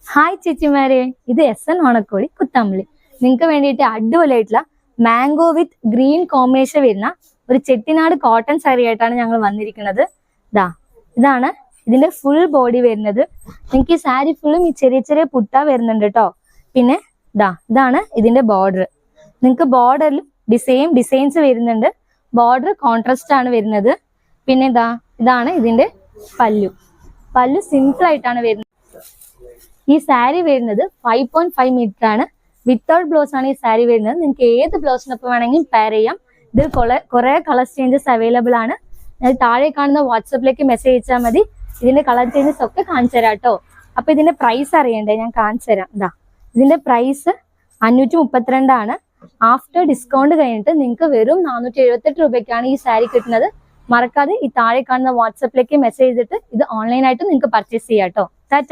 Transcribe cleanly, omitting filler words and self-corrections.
Hi ചേച്ചിമാരെ, ഇത് SN ഓണക്കോടി കുത്തമ്പളി. നിങ്ങൾക്ക് വേണ്ടിയിട്ട് അടിപൊളിയായിട്ടുള്ള മാംഗോ വിത്ത് ഗ്രീൻ കോമ്പിനേഷൻ വരുന്ന ഒരു ചെട്ടിനാട് കോട്ടൺ സാരി ആയിട്ടാണ് ഞങ്ങൾ വന്നിരിക്കുന്നത്. ഇതാണ് ഇതിന്റെ ഫുൾ ബോഡി വരുന്നത്. നിങ്ങൾക്ക് ഈ സാരി ഫുള്ളും ഈ ചെറിയ ചെറിയ പുട്ട വരുന്നുണ്ട് കേട്ടോ. പിന്നെ ഇതാണ് ഇതിന്റെ ബോർഡർ. നിങ്ങൾക്ക് ബോർഡറിൽ ഡിസൈൻസ് വരുന്നുണ്ട്. ബോർഡർ കോൺട്രാസ്റ്റ് ആണ് വരുന്നത്. പിന്നെ ഇതാണ് ഇതിന്റെ പല്ലു സിമ്പിൾ ആയിട്ടാണ് വരുന്നത്. ഈ സാരി വരുന്നത് 5.5 മീറ്റർ ആണ്. വിത്തൗട്ട് ബ്ലൗസ് ആണ് ഈ സാരി വരുന്നത്. നിങ്ങൾക്ക് ഏത് ബ്ലൗസിനൊപ്പം വേണമെങ്കിലും പെയർ ചെയ്യാം. ഇതിൽ കുറെ കളർ ചേഞ്ചസ് അവൈലബിൾ ആണ്. താഴെ കാണുന്ന വാട്സപ്പിലേക്ക് മെസ്സേജ് അയച്ചാൽ മതി. ഇതിന്റെ കളർ ചേഞ്ചസ് ഒക്കെ കാണിച്ചു തരാം കേട്ടോ. അപ്പൊ ഇതിന്റെ പ്രൈസ് അറിയണ്ടേ? ഞാൻ കാണിച്ചു തരാം. ഇതിന്റെ പ്രൈസ് 532 ആണ്. ആഫ്റ്റർ ഡിസ്കൗണ്ട് കഴിഞ്ഞിട്ട് നിങ്ങൾക്ക് വെറും 478 രൂപയ്ക്കാണ് ഈ സാരി കിട്ടുന്നത്. മറക്കാതെ ഈ താഴെ കാണുന്ന വാട്സപ്പിലേക്ക് മെസ്സേജ് ചെയ്തിട്ട് ഇത് ഓൺലൈനായിട്ട് നിങ്ങൾക്ക് പർച്ചേസ് ചെയ്യാം കേട്ടോ.